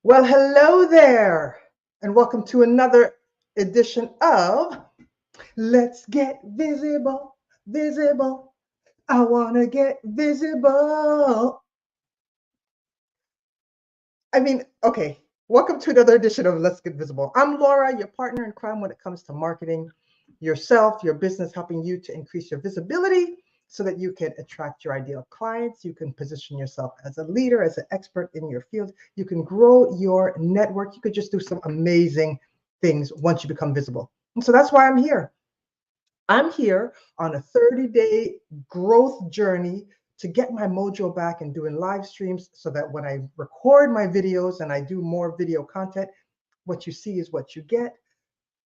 Well, hello there, and welcome to another edition of Let's Get Visible, Visible. I want to get visible. Okay, welcome to another edition of Let's Get Visible. I'm Laura, your partner in crime when it comes to marketing yourself, your business, helping you to increase your visibility so that you can attract your ideal clients. You can position yourself as a leader, as an expert in your field. You can grow your network. You could just do some amazing things once you become visible. And so that's why I'm here. I'm here on a 30-day growth journey to get my mojo back and doing live streams so that when I record my videos and I do more video content, what you see is what you get.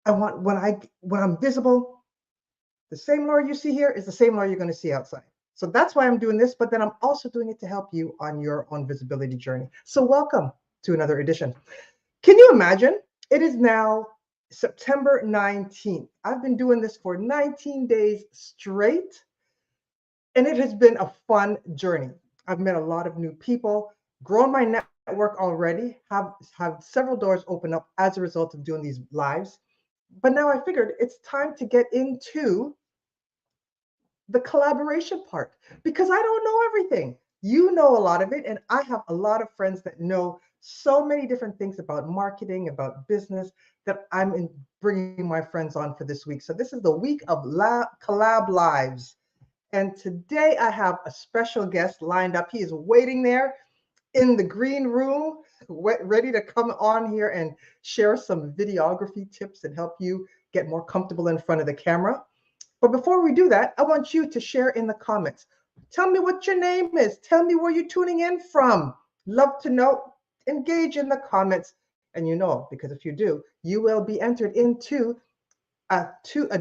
I want when I'm visible, the same Laura you see here is the same Laura you're going to see outside. So that's why I'm doing this, but then I'm also doing it to help you on your own visibility journey. So welcome to another edition. Can you imagine? It is now September 19th. I've been doing this for 19 days straight, and it has been a fun journey. I've met a lot of new people, grown my network already, have several doors open up as a result of doing these lives. But now I figured it's time to get into the collaboration part because I don't know everything. You know a lot of it, and I have a lot of friends that know so many different things about marketing, about business that bringing my friends on for this week. So this is the week of collab lives, and today I have a special guest lined up. He is waiting there in the green room, ready to come on here and share some videography tips and help you get more comfortable in front of the camera. But before we do that, I want you to share in the comments. Tell me what your name is. Tell me where you're tuning in from. Love to know. Engage in the comments. And because if you do, you will be entered into a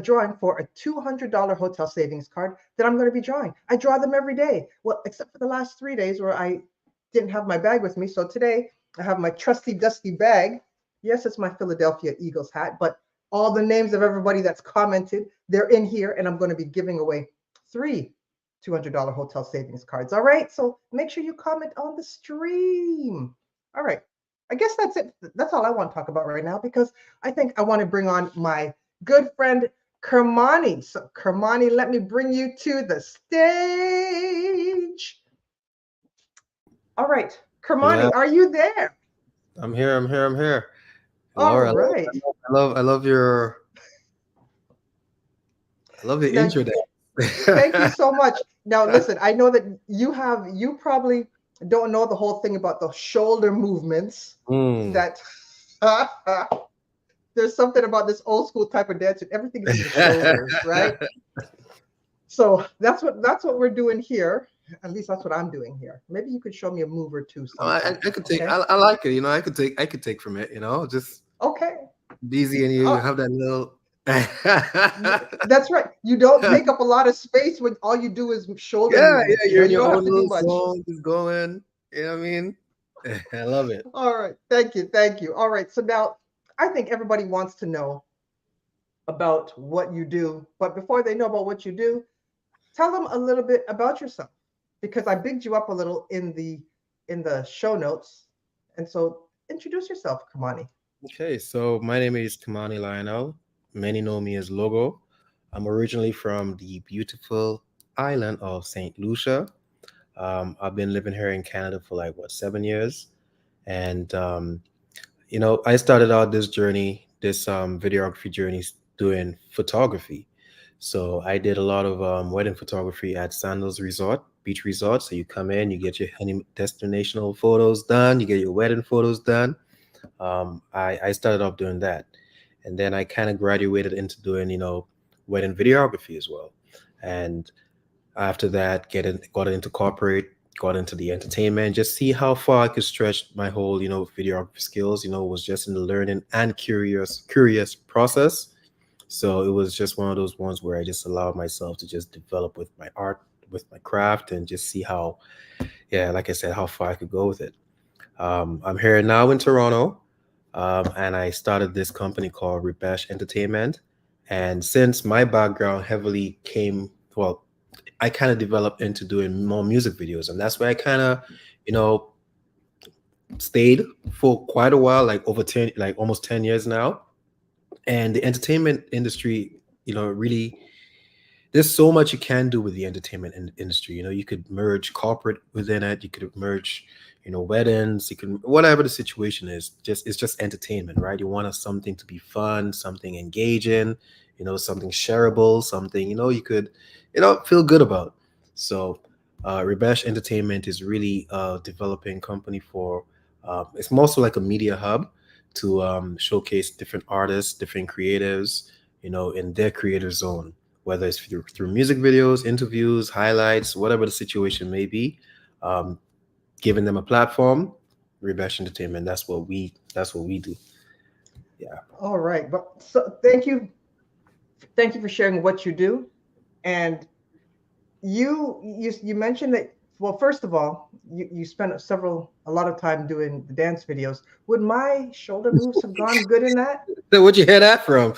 drawing for a $200 hotel savings card that I'm going to be drawing. I draw them every day. Well, except for the last 3 days where I didn't have my bag with me. So today I have my trusty, dusty bag. Yes, it's my Philadelphia Eagles hat, but all the names of everybody that's commented, they're in here, and I'm going to be giving away 3 $200 hotel savings cards. All right, so make sure you comment on the stream. All right, I guess that's it. That's all I want to talk about right now because I think I want to bring on my good friend Kermany. So Kermany, let me bring you to the stage. All right, Yeah, Kermany, are you there? I'm here. I'm here. I'm here. All Laura, right. I love the Now, intro thank you there. so much. Now, listen, I know that you probably don't know the whole thing about the shoulder movements mm. that there's something about this old school type of dance and everything is in the shoulders, right? So that's what we're doing here. At least that's what I'm doing here. Maybe you could show me a move or two I sometime. could take. Okay. I like it. I could take from it. Just Okay. busy, and you Uh, have that little. that's right. You don't take up a lot of space when all you do is shoulder movements. Yeah. You're in You your don't own have to do little much. zone, just going. You know what I mean? I love it. All right. Thank you. Thank you. All right. So now I think everybody wants to know about what you do. But before they know about what you do, tell them a little bit about yourself because I bigged you up a little in the show notes. And so introduce yourself, Kamani. Okay, so my name is Kermany Lionel. Many know me as Logo. I'm originally from the beautiful island of Saint Lucia. I've been living here in Canada for like 7 years, and I started out this journey, this videography journey, doing photography. So I did a lot of wedding photography at Sandals Resort, beach resort. So you come in, you get your honey destinational photos done, you get your wedding photos done. I started off doing that, and then I kind of graduated into doing wedding videography as well. And after that, got into corporate, got into the entertainment, just see how far I could stretch my whole videography skills. Was just in the learning and curious process. So it was just one of those ones where I just allowed myself to just develop with my art, with my craft, and just see how, yeah, like I said, how far I could go with it. I'm here now in Toronto, and I started this company called Repesh Entertainment. And since my background heavily well, I kind of developed into doing more music videos, and that's where I kind of, you know, stayed for quite a while, like over 10, like almost 10 years now. And the entertainment industry, really, there's so much you can do with the entertainment industry. You could merge corporate within it. You could merge, weddings. You can, whatever the situation is. Just it's just entertainment, right? You want something to be fun, something engaging, something shareable, something you could, feel good about. So, Rebesh Entertainment is really developing company for. It's more so like a media hub to showcase different artists, different creatives, in their creator zone, whether it's through music videos, interviews, highlights, whatever the situation may be, um, giving them a platform. Rebash Entertainment. That's what we do. Yeah. All right. But so thank you for sharing what you do. And you mentioned that, well, first of all, you spent a lot of time doing the dance videos. Would my shoulder moves have gone good in that? So where'd you hear that from?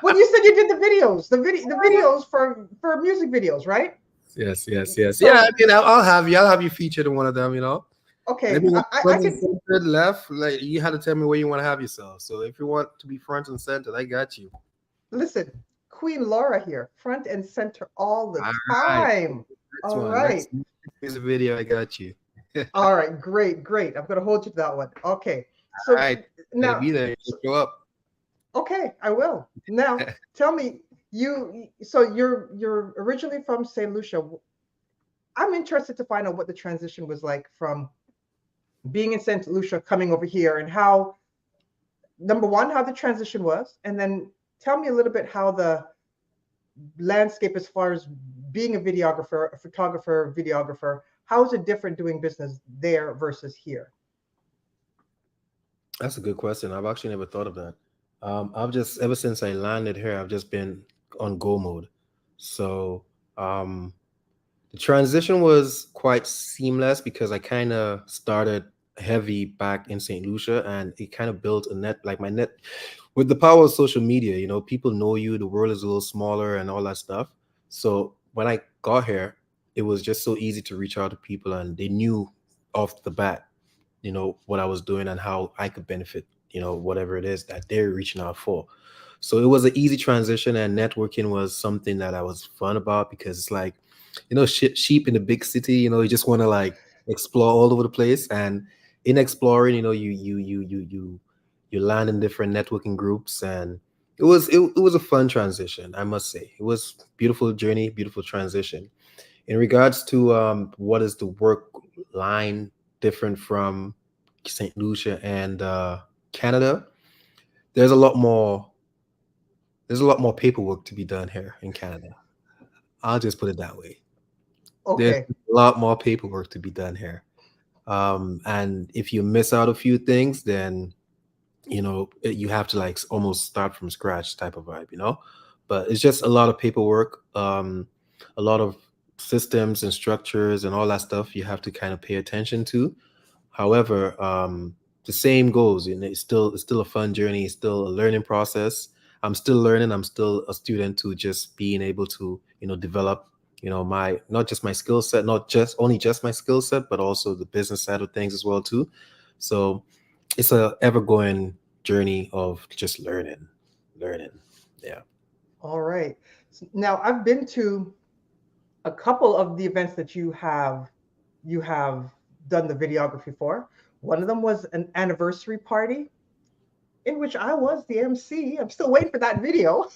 When you said you did the videos, the videos for music videos, right? Yes, yes, yes. Yeah, So I'll have you featured in one of them. okay, Maybe I front and could center left. Like you had to tell me where you want to have yourself. So if you want to be front and center, I got you. listen. Queen Laura here, front and center all the All right. time. Next All one. Next right. music video, I got you. All All right, great, great. I'm gonna hold you to that one. Okay. right. So Better now, be there. Show up. okay, I will. Now, tell me, so you're originally from St. Lucia. I'm interested to find out what the transition was like from being in St. Lucia coming over here, and how, number one, how the transition was, and then tell me a little bit how the landscape as far as being a videographer, a photographer, videographer, how is it different doing business there versus here? That's a good question. I've actually never thought of that. I've just ever since I landed here, I've just been on go mode. So um, the transition was quite seamless because I kind of started heavy back in St. Lucia, and it kind of built a net, like my net, with the power of social media. People know you, the world is a little smaller and all that stuff. So when I got here, it was just so easy to reach out to people, and they knew off the bat, what I was doing and how I could benefit, whatever it is that they're reaching out for. So it was an easy transition, and networking was something that I was fun about because it's like, sheep in the big city, you just want to like explore all over the place. And in exploring, you land in different networking groups, and it was a fun transition, I must say. It was beautiful journey, beautiful transition. In regards to what is the work line different from St. Lucia and Canada, there's a lot more there's a lot more paperwork to be done here in Canada. I'll just put it that way. There's Okay. a lot more paperwork to be done here. And if you miss out a few things, then you have to like almost start from scratch type of vibe. But it's just a lot of paperwork, a lot of systems and structures and all that stuff you have to kind of pay attention to. However, the same goes, it's still a fun journey. It's still a learning process. I'm still learning. I'm still a student to just being able to develop my, not just my skill set, not just only just my skill set, but also the business side of things as well too. So it's a ever going journey of just learning. Yeah. All right. Now I've been to a couple of the events that you have done the videography for. One of them was an anniversary party in which I was the MC. I'm still waiting for that video.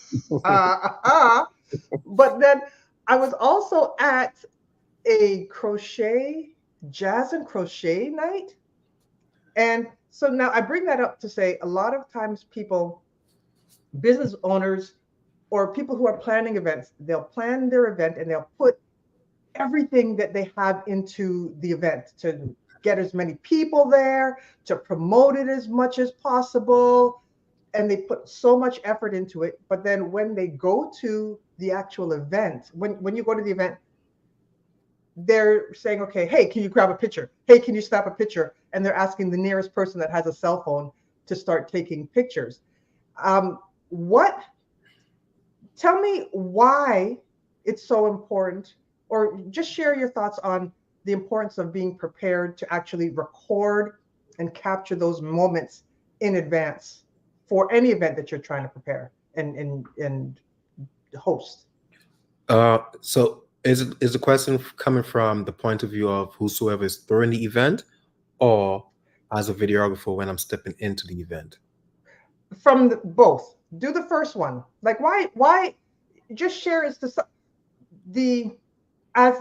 But then I was also at a jazz and crochet night. And so now I bring that up to say a lot of times business owners, or people who are planning events, they'll plan their event and they'll put everything that they have into the event to get as many people there, to promote it as much as possible. And they put so much effort into it. But then when they go to the actual event, when you go to the event, they're saying, okay, hey, can you grab a picture? Hey, can you snap a picture? And they're asking the nearest person that has a cell phone to start taking pictures. What Tell me why it's so important, or just share your thoughts on the importance of being prepared to actually record and capture those moments in advance for any event that you're trying to prepare and host. So is the question coming from the point of view of whosoever is throwing the event, or as a videographer when I'm stepping into the event? From both. Do the first one. Like why just share is the as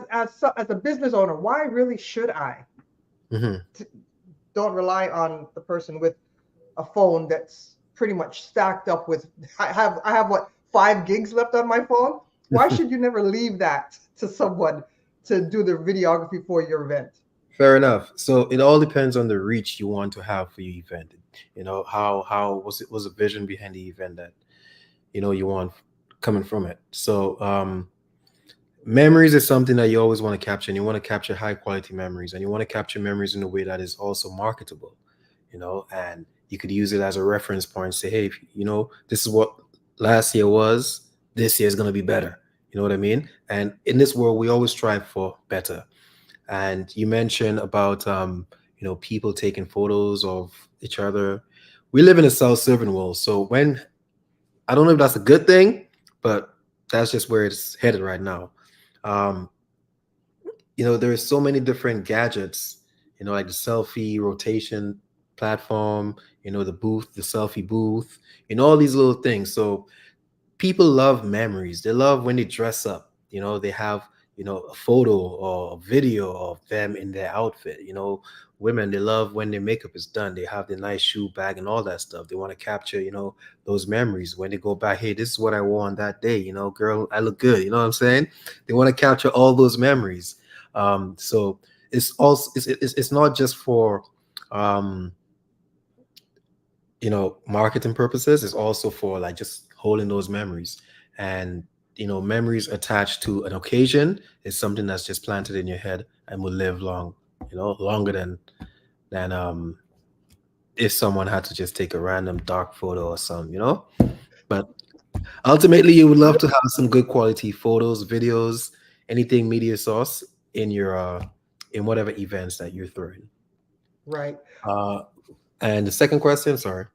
a business owner, why really should I Hmm. don't rely on the person with a phone that's pretty much stacked up with I have what 5 gigs left on my phone. Why should you never leave that to someone to do the videography for your event? Fair enough. So it all depends on the reach you want to have for your event. How was the vision behind the event that you want coming from it. So memories is something that you always want to capture, and you want to capture high quality memories, and you want to capture memories in a way that is also marketable. And you could use it as a reference point. Say, hey, this is what last year was. This year is going to be better. You know what I mean? And in this world, we always strive for better. And you mentioned about people taking photos of each other. We live in a self-serving world, so when I don't know if that's a good thing, but that's just where it's headed right now. Um, there's so many different gadgets, like the selfie rotation platform, the booth, the selfie booth, all these little things. So people love memories. They love when they dress up. They have, a photo or a video of them in their outfit. Women, they love when their makeup is done. They have the nice shoe bag and all that stuff. They want to capture, those memories when they go back. Hey, this is what I wore on that day. Girl, I look good. You know what I'm saying? They want to capture all those memories. So it's not just for um, marketing purposes. Is also for like just holding those memories. And memories attached to an occasion is something that's just planted in your head and will live long, longer than if someone had to just take a random dark photo or some. But ultimately you would love to have some good quality photos, videos, anything media source in your in whatever events that you're throwing. Right. uh and the second question, sorry.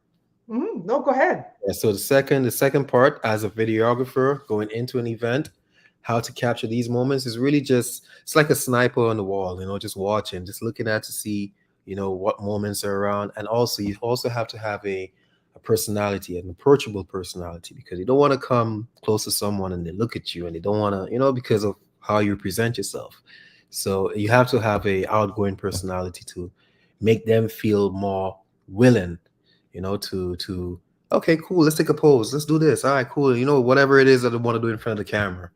No, go ahead. Yeah, so the second part, as a videographer going into an event, how to capture these moments is really just it's like a sniper on the wall, just watching, just looking at to see, what moments are around. And also you also have to have a personality, an approachable personality, because you don't want to come close to someone and they look at you and they don't want to, because of how you present yourself. So you have to have a outgoing personality to make them feel more willing, to okay, cool, let's take a pose, let's do this, all right, cool, whatever it is that I want to do in front of the camera.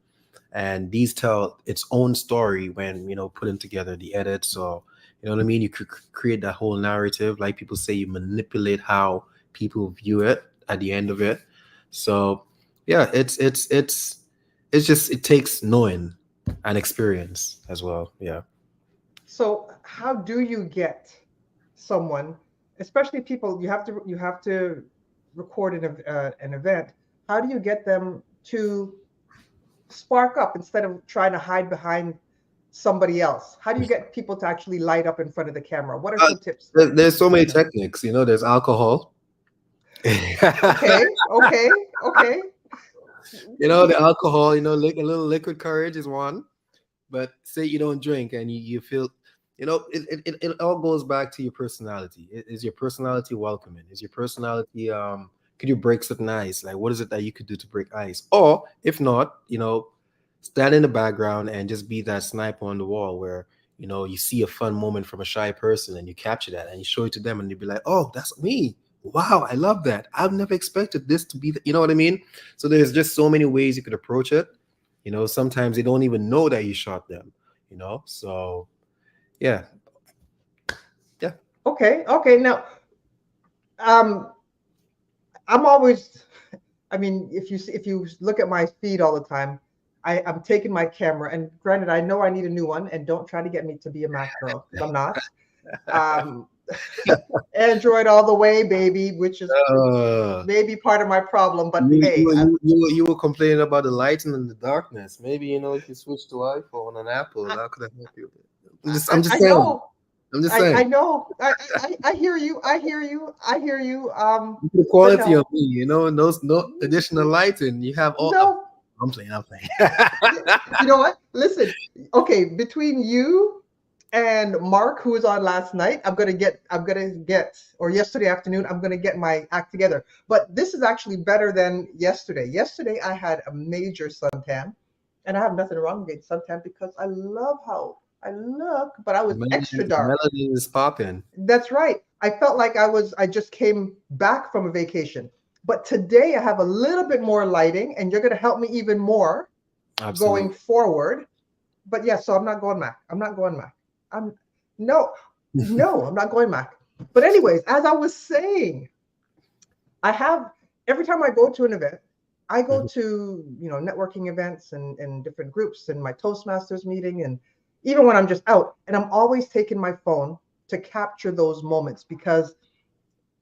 And these tell its own story when putting together the edits, or what I mean. You could create that whole narrative, like people say, you manipulate how people view it at the end of it. So yeah, it's just, it takes knowing and experience as well. Yeah. So how do you get someone, especially people you have to record an event? How do you get them to spark up instead of trying to hide behind somebody else? How do you get people to actually light up in front of the camera? What are uh, some tips? there's so many techniques. There's alcohol. Okay, okay, okay. The alcohol, a little liquid courage is one. But say you don't drink and you feel, it all goes back to your personality. Is your personality welcoming? Is your personality, could you break certain ice? Like, what is it that you could do to break ice? Or if not, stand in the background and just be that sniper on the wall where, you see a fun moment from a shy person and you capture that and you show it to them and you'll be like, oh, that's me. Wow, I love that. I've never expected this to be you know what I mean? So there's just so many ways you could approach it. Sometimes they don't even know that you shot them, so yeah. Yeah. Okay, okay. Now, um, I'm always, I mean, if you look at my feed all the time, I'm taking my camera, and granted, I know I need a new one, and don't try to get me to be a Mac girl because I'm not. Um, Android all the way, baby, which is uh maybe part of my problem, but you, hey, you, you, you you were complaining about the lighting and the darkness. Maybe if you switch to iPhone and Apple, I, that could have helped you. I'm just I saying. know. I'm just I saying. know. I hear you. I hear you. I hear you. The But quality of no, me, those no additional lighting. You have all. no. I'm playing. I'm playing. You know what? Listen. Okay, between you and Mark, who was on last night, or yesterday afternoon, I'm gonna get my act together. But this is actually better than yesterday. Yesterday, I had a major suntan, and I have nothing wrong with getting suntan because I love how I look, but I was extra The dark. melody is popping. That's right. I felt like I just came back from a vacation. But today I have a little bit more lighting and you're going to help me even more Absolutely. going forward. But yeah, so I'm not going Mac. I'm not going Mac. I'm no, no, I'm not going Mac. But anyways, as I was saying, I have every time I go to an event, I go Mhm. to, networking events and different groups and my Toastmasters meeting and even when I'm just out and I'm always taking my phone to capture those moments because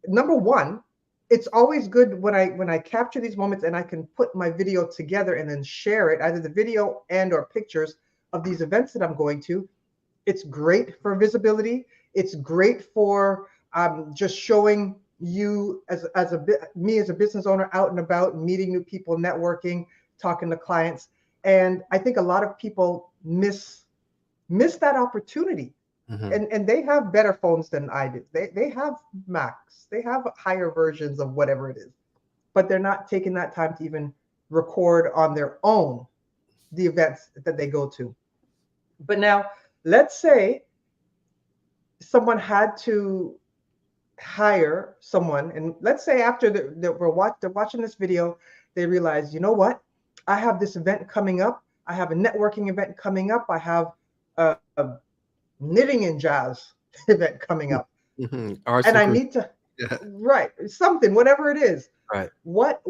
number one, it's always good when I capture these moments and I can put my video together and then share it, either the video and or pictures of these events that I'm going to. It's great for visibility. It's great for just showing you me as a business owner out and about, meeting new people, networking, talking to clients. And I think a lot of people miss that opportunity Mhm. and they have better phones than I do. They have Macs, they have higher versions of whatever it is, but they're not taking that time to even record on their own the events that they go to. But now, let's say someone had to hire someone, and let's say after they're watching this video, they realize, you know what, I have this event coming up. I have a networking event coming up. I have a knitting and jazz event coming up Mhm. and Arts I and crafts. need to Yeah. right something whatever it is. Right. What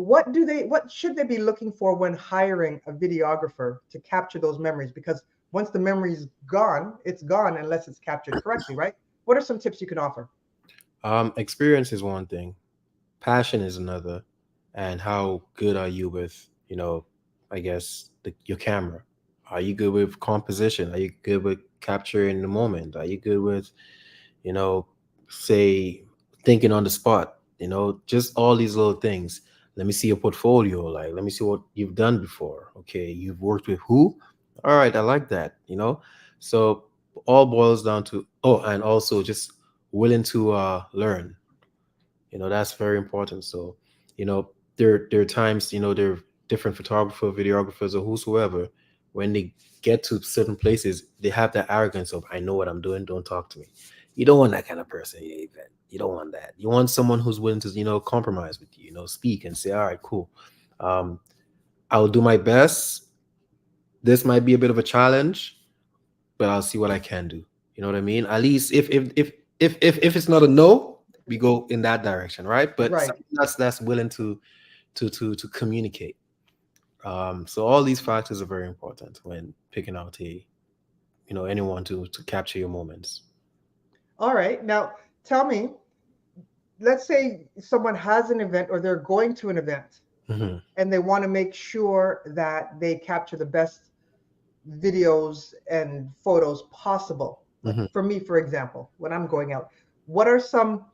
should they be looking for when hiring a videographer to capture those memories? Because once the memory's gone, it's gone unless it's captured correctly, right? What are some tips you can offer? Experience is one thing. Passion is another. And how good are you with, I guess your camera? Are you good with composition? Are you good with capturing the moment? Are you good with, you know, say thinking on the spot? Just all these little things. Let me see your portfolio. Like, let me see what you've done before. Okay, you've worked with who? All right, I like that. So all boils down to, oh, and also just willing to learn. That's very important. So, there are times, there are different photographer, videographers, or whosoever, when they get to certain places, they have that arrogance of, I know what I'm doing, don't talk to me. You don't want that kind of person in your event. You don't want that. You want someone who's willing to, compromise with you, speak and say, all right, cool. Um, I'll do my best. This might be a bit of a challenge, but I'll see what I can do. You know what I mean? At least if it's not a no, we go in that direction, right? But Right. something that's willing to communicate. So all these factors are very important when picking out anyone to capture your moments. All right. Now, tell me, let's say someone has an event or they're going to an event Hmm. and they want to make sure that they capture the best videos and photos possible. Like Hmm. for me, for example, when I'm going out, what are some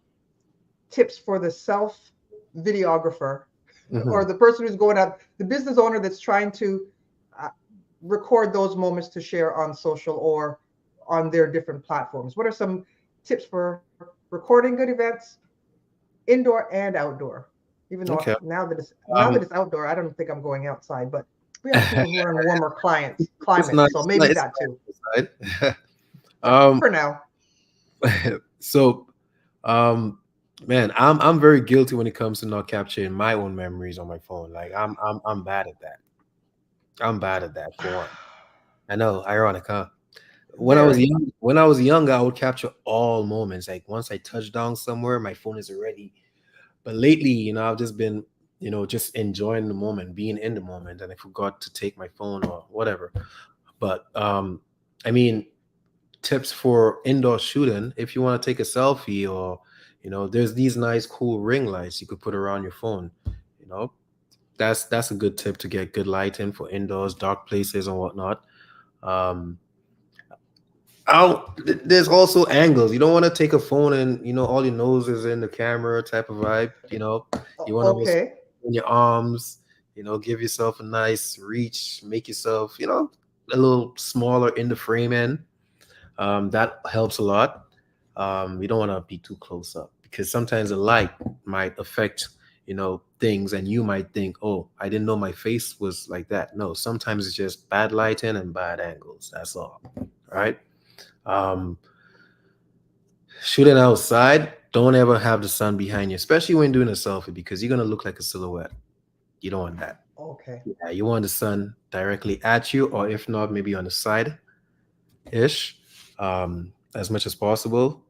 tips for the self videographer Hmm. or the person who's going out, the business owner that's trying to uh, record those moments to share on social or on their different platforms? What are some tips for recording good events, indoor and outdoor? Even though Okay. now that Um, it's outdoor, I don't think I'm going outside, but we have people who are in warmer it's climates, not. so It's maybe not. It's that too. not outside. um, For now. so, um, man, I'm very guilty when it comes to not capturing my own memories on my phone. Like I'm bad at that. I'm bad at that for one. I know, ironic, huh? Very. When I was younger, I would capture all moments. Like once I touch down somewhere, my phone is already. But lately, I've just been, just enjoying the moment, being in the moment, and I forgot to take my phone or whatever. But I mean, tips for indoor shooting: if you want to take a selfie, or there's these nice, cool ring lights you could put around your phone. You know, that's a good tip to get good lighting for indoors, dark places, and whatnot. Um, There's also angles. You don't want to take a phone and all your nose is in the camera type of vibe. You want to also Okay. in your arms. Give yourself a nice reach. Make yourself a little smaller in the frame end. That helps a lot. You don't want to be too close up because sometimes the light might affect things, and you might think, oh, I didn't know my face was like that. No, sometimes it's just bad lighting and bad angles. That's all. Right. um, Shooting outside, don't ever have the sun behind you, especially when doing a selfie, because you're gonna look like a silhouette. You don't want that. Okay. Yeah, you want the sun directly at you, or if not, maybe on the side ish, as much as possible.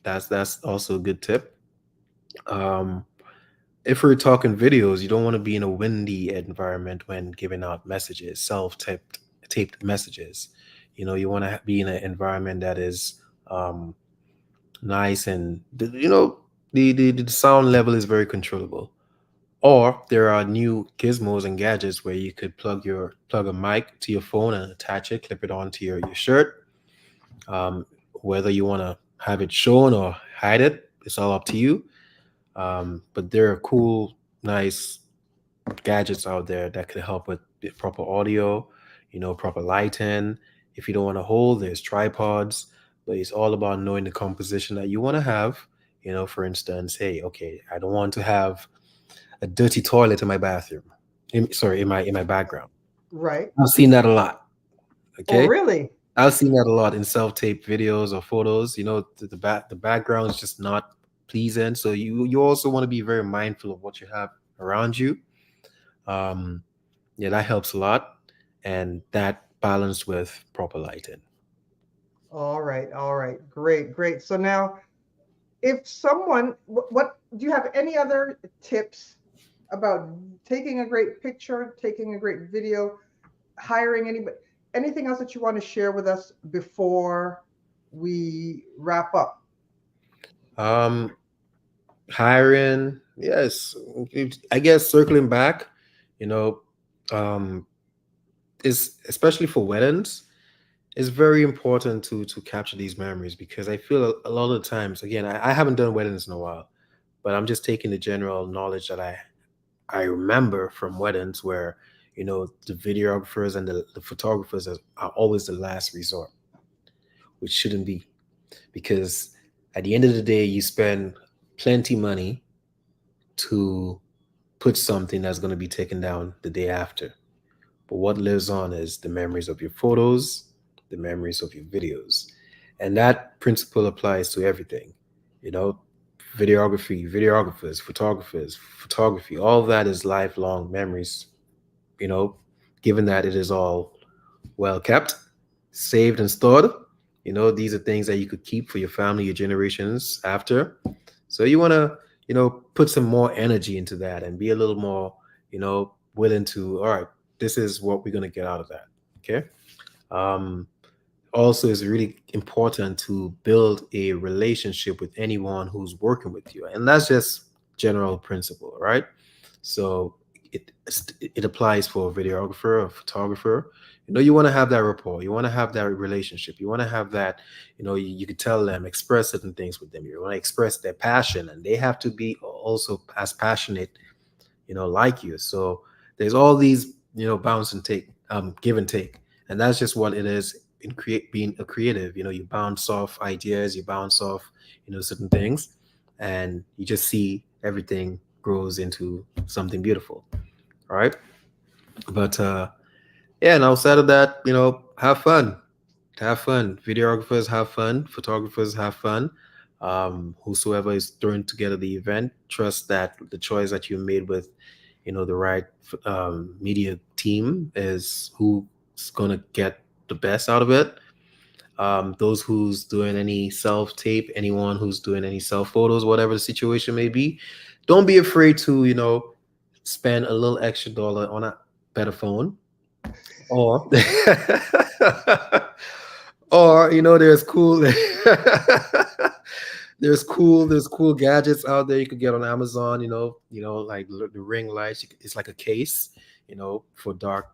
That's also a good tip. Um, if we're talking videos, you don't want to be in a windy environment when giving out messages, self taped messages. You want to be in an environment that is nice, and the sound level is very controllable. Or there are new gizmos and gadgets where you could plug a mic to your phone and attach it, clip it onto your shirt. um, Whether you want to have it shown or hide it, it's all up to you. But there are cool, nice gadgets out there that could help with the proper audio, proper lighting. If you don't want to hold, there's tripods, but it's all about knowing the composition that you want to have. For instance, hey, okay, I don't want to have a dirty toilet in my bathroom. Sorry, in my background. Right. I've seen that a lot. Oh, Okay, really? I've seen that a lot in self-tape videos or photos. The background is just not pleasing, so you also want to be very mindful of what you have around you. Um, yeah, that helps a lot, and that balanced with proper lighting. All right. All right. Great. Great. So now, if someone, what do you have any other tips about taking a great picture, taking a great video, hiring anybody, anything else that you want to share with us before we wrap up? Um, Hiring, yes. I guess circling back, you know, um, is especially for weddings, it's very important to capture these memories, because I feel a lot of the times, again, I haven't done weddings in a while, but I'm just taking the general knowledge that I remember from weddings where the videographers and the photographers are always the last resort, which shouldn't be, because at the end of the day, you spend plenty money to put something that's going to be taken down the day after. But what lives on is the memories of your photos, the memories of your videos. And that principle applies to everything. You know, Videography, videographers, photographers, photography, all of that is lifelong memories, you know, given that it is all well kept, saved, and stored. These are things that you could keep for your family, your generations after. So you want to, put some more energy into that and be a little more, willing to, all right, this is what we're going to get out of that. Okay. Um, Also, it's really important to build a relationship with anyone who's working with you, and that's just general principle, right? So it it applies for a videographer, a photographer. You want to have that rapport, you want to have that relationship, you want to have that. You could tell them, express certain things with them, you want to express their passion, and they have to be also as passionate, like you. So there's all these, bounce and take, give and take, and that's just what it is in create being a creative. You bounce off ideas, you bounce off, certain things, and you just see everything grows into something beautiful. All right, but yeah, and outside of that, have fun. Have fun. Videographers have fun. Photographers have fun. Whosoever is throwing together the event, trust that the choice that you made with, the right media team is who's gonna get the best out of it. Those who's doing any self tape, anyone who's doing any self photos, whatever the situation may be, don't be afraid to, spend a little extra dollar on a better phone, or or there's cool there's cool gadgets out there you could get on Amazon. Like the ring lights. It's like a case, for dark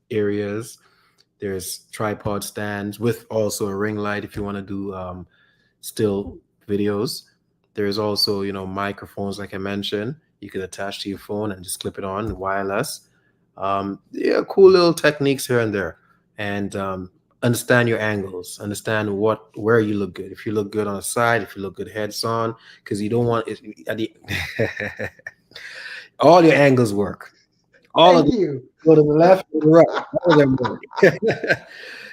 areas. There's tripod stands with also a ring light if you want to do still videos. There's also, microphones like I mentioned. You could attach to your phone and just clip it on wireless. Yeah, cool little techniques here and there. And understand your angles. Understand where you look good. If you look good on the side, if you look good heads on, because you don't want it at the all your angles work. All of Thank them you. go to the left or the right. All of them work.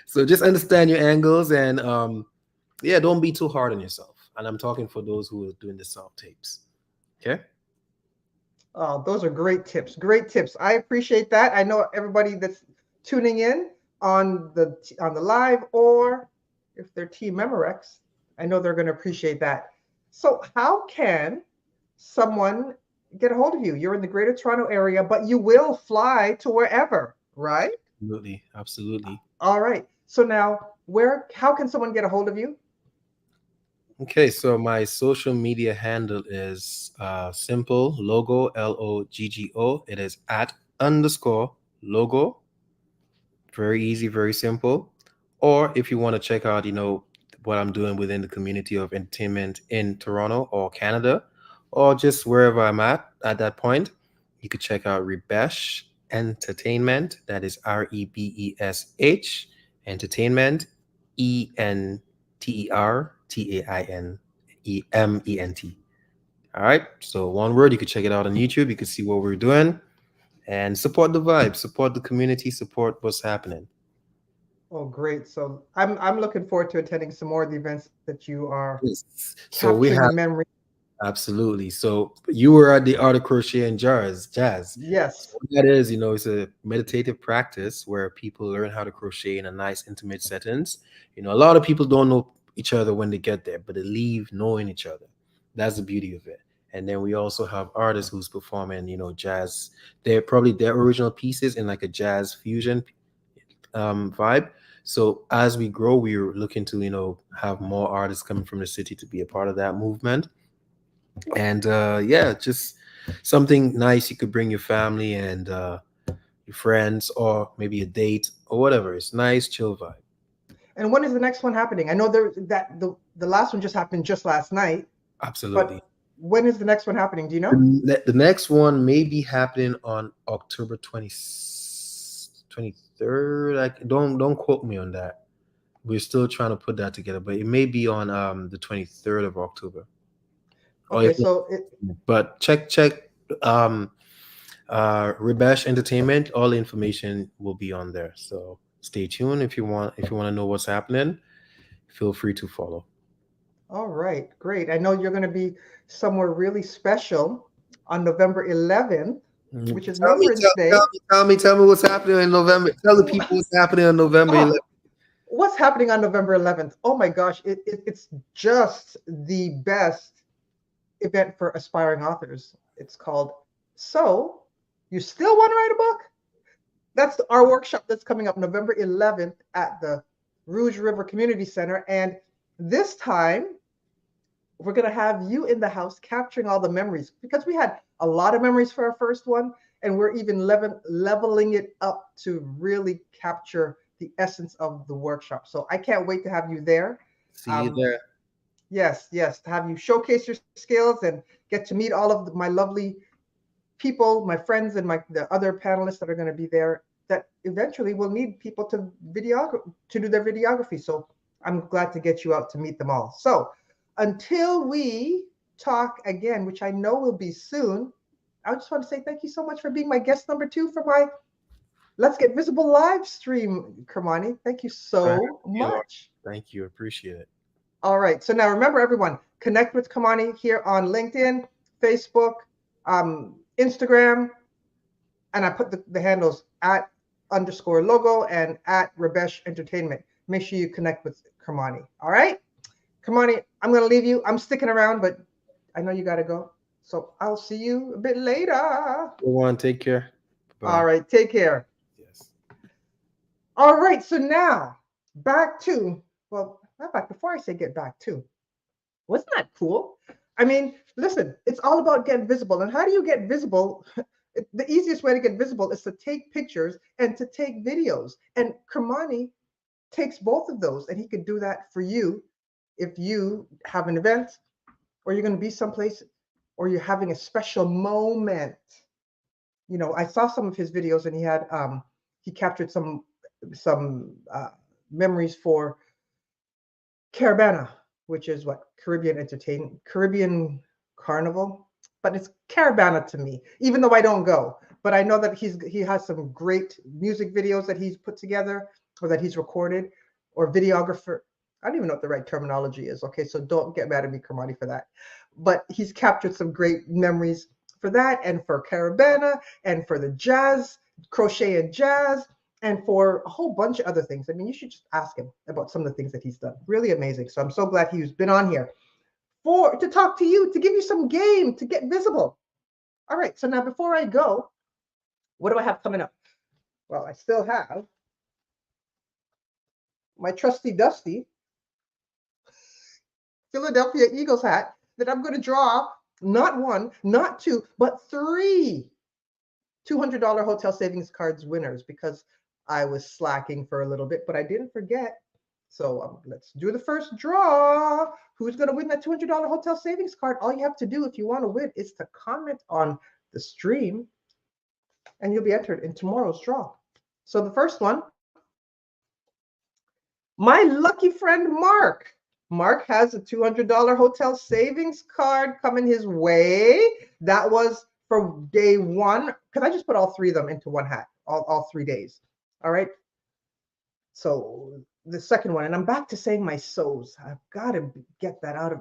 So just understand your angles and yeah, don't be too hard on yourself. And I'm talking for those who are doing the self tapes. Okay. Oh, those are great tips. Great tips. I appreciate that. I know everybody that's tuning in on the live, or if they're Team Memorex, I know they're going to appreciate that. So, how can someone get a hold of you? You're in the Greater Toronto area, but you will fly to wherever, right? Absolutely. Absolutely. All right. So now, where? How can someone get a hold of you? Okay, so my social media handle is simple logo Loggo. It is at underscore logo. Very easy, very simple. Or if you want to check out, what I'm doing within the community of entertainment in Toronto or Canada, or just wherever I'm at that point, you could check out Rebesh Entertainment. That is Rebesh Entertainment, Entertainment. All right. So one word, you could check it out on YouTube. You could see what we're doing and support the vibe, support the community, support what's happening. Oh, great. So I'm looking forward to attending some more of the events that you are Yes. So we capturing have memory. absolutely. So you were at the Art of Crochet and Jazz. So Yes. what that is, it's a meditative practice where people learn how to crochet in a nice, intimate settings. A lot of people don't know each other when they get there, but they leave knowing each other. That's the beauty of it. And then we also have artists who's performing, jazz. They're probably their original pieces in like a jazz fusion vibe. So as we grow, we're looking to have more artists coming from the city to be a part of that movement. And yeah, just something nice you could bring your family and your friends, or maybe a date or whatever. It's nice, chill vibe. And when is the next one happening? I know the last one just happened just last night, Absolutely. but when is the next one happening? Do you know? The next one may be happening on October 23rd. Like, don't quote me on that. We're still trying to put that together, but it may be on the 23rd of October. Or Okay, if so but check um Rebesh Entertainment. All the information will be on there. So stay tuned if you want to know what's happening. Feel free to follow. all right, great. I know you're going to be somewhere really special on November 11th, which is Tell me, Remembrance Day. tell me what's happening in November. Tell the people what's happening on November Oh, 11th. what's happening on November 11th? Oh my gosh, it's just the best event for aspiring authors. It's called So You Still Want to Write a Book? That's our workshop that's coming up November 11th at the Rouge River Community Center. And this time, we're going to have you in the house capturing all the memories, because we had a lot of memories for our first one. And we're even leveling it up to really capture the essence of the workshop. So I can't wait to have you there. See you Um, there. yes, yes, to have you showcase your skills and get to meet all of my lovely people, my friends, and the other panelists that are going to be there. That eventually will need people to do their videography. So I'm glad to get you out to meet them all. So until we talk again, which I know will be soon, I just want to say thank you so much for being my guest number 2 for my Let's Get Visible live stream, Kermany. Thank you Thank so you. much. Thank you. Appreciate it. All right. So now remember, everyone, connect with Kermany here on LinkedIn, Facebook, Instagram, and I put the handles at underscore logo and at Rebesh Entertainment. Make sure you connect with Kermany. All right. Kermany, I'm going to leave you. I'm sticking around, but I know you got to go. So I'll see you a bit later. Go on. Take care. All Bye. right. Take care. Yes. All right. So now back to, well, not back, before I say get back to, wasn't that cool? I mean, listen, it's all about getting visible. And how do you get visible The easiest way to get visible is to take pictures and to take videos. And Kermany takes both of those, and he could do that for you if you have an event or you're going to be someplace or you're having a special moment. You know, I saw some of his videos, and he captured some memories for Caravana, which is what Caribbean Carnival, but it's Caravana to me, even though I don't go. But I know that he has some great music videos that he's put together or that he's recorded, or videographer. I don't even know what the right terminology is. Okay, so don't get mad at me, Kermany, for that. But he's captured some great memories for that, and for Caravana, and for the jazz, crochet and jazz, and for a whole bunch of other things. I mean, you should just ask him about some of the things that he's done. Really amazing. So I'm so glad he's been on here to talk to you, to give you some game, to get visible. All right. So now before I go, what do I have coming up? Well, I still have my trusty dusty Philadelphia Eagles hat that I'm going to draw not one, not two, but three $200 hotel savings cards winners, because I was slacking for a little bit, but I didn't forget. So let's do the first draw. Who's going to win that $200 hotel savings card? All you have to do if you want to win is to comment on the stream, and you'll be entered in tomorrow's draw. So the first one, my lucky friend Mark. Mark has a $200 hotel savings card coming his way. That was for day one, because I just put all three of them into one hat, all 3 days. All right. So the second one, and I'm back to saying my so's. I've got to get that out of,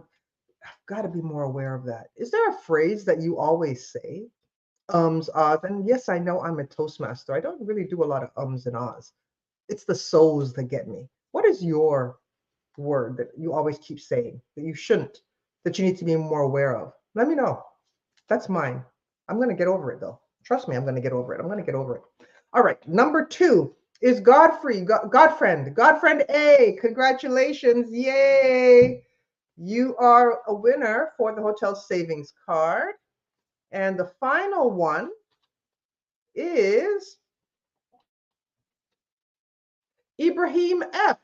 I've got to be more aware of that. Is there a phrase that you always say? Ahs, and yes, I know I'm a Toastmaster. I don't really do a lot of ums and ahs. It's the so's that get me. What is your word that you always keep saying that you shouldn't, that you need to be more aware of? Let me know. That's mine. I'm going to get over it, though. Trust me, I'm going to get over it. I'm going to get over it. All right. Number 2 is Godfrey, Godfriend A. Congratulations. Yay. You are a winner for the hotel savings card. And the final one is Ibrahim F.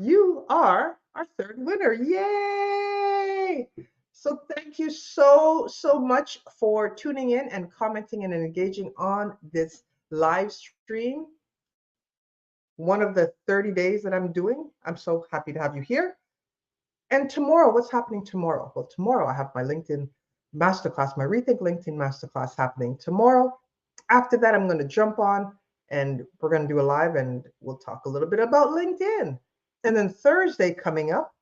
You are our third winner. Yay! So thank you so much for tuning in and commenting and engaging on this live stream. One of the 30 days that I'm doing. I'm so happy to have you here. And tomorrow, what's happening tomorrow? Well, tomorrow I have my LinkedIn Masterclass, my Rethink LinkedIn Masterclass happening tomorrow. After that, I'm going to jump on and we're going to do a live and we'll talk a little bit about LinkedIn. And then Thursday coming up,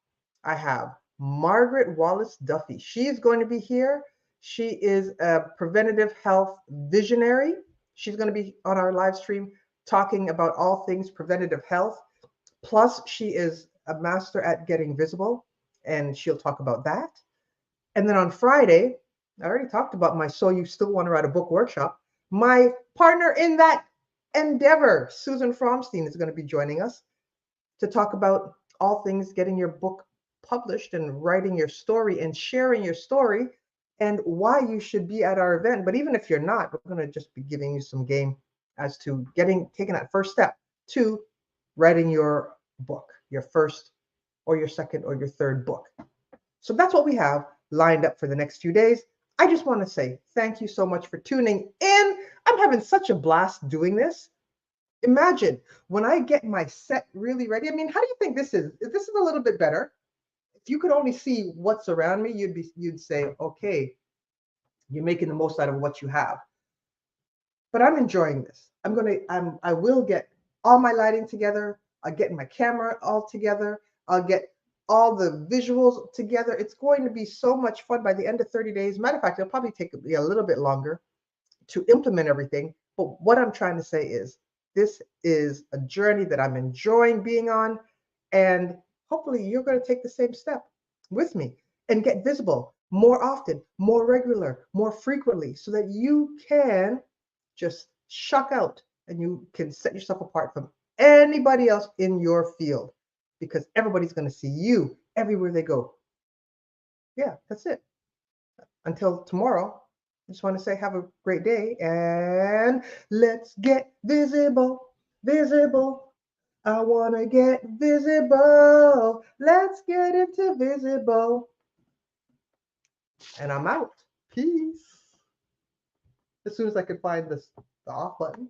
I have Margaret Wallace Duffy. She is going to be here. She is a preventative health visionary. She's going to be on our live stream talking about all things preventative health. Plus, she is a master at getting visible, and she'll talk about that. And then on Friday, I already talked about my So You Still Want to Write a Book workshop. My partner in that endeavor, Susan Fromstein, is going to be joining us to talk about all things getting your book published and writing your story and sharing your story and why you should be at our event. But even if you're not, we're going to just be giving you some game as to taking that first step to writing your book, your first or your second or your third book. So that's what we have lined up for the next few days. I just want to say thank you so much for tuning in. I'm having such a blast doing this. Imagine when I get my set really ready. I mean, how do you think this is? This is a little bit better. If you could only see what's around me, you'd say, okay, you're making the most out of what you have. But I'm enjoying this. I will get all my lighting together. I'll get my camera all together. I'll get all the visuals together. It's going to be so much fun by the end of 30 days. Matter of fact, it'll probably take me a little bit longer to implement everything. But what I'm trying to say is this is a journey that I'm enjoying being on. And hopefully you're going to take the same step with me and get visible more often, more regular, more frequently, so that you can just shuck out and you can set yourself apart from anybody else in your field, because everybody's going to see you everywhere they go. Yeah, that's it. Until tomorrow, just want to say have a great day and let's get visible, visible. I want to get visible. Let's get into visible. And I'm out. Peace. As soon as I can find the off button.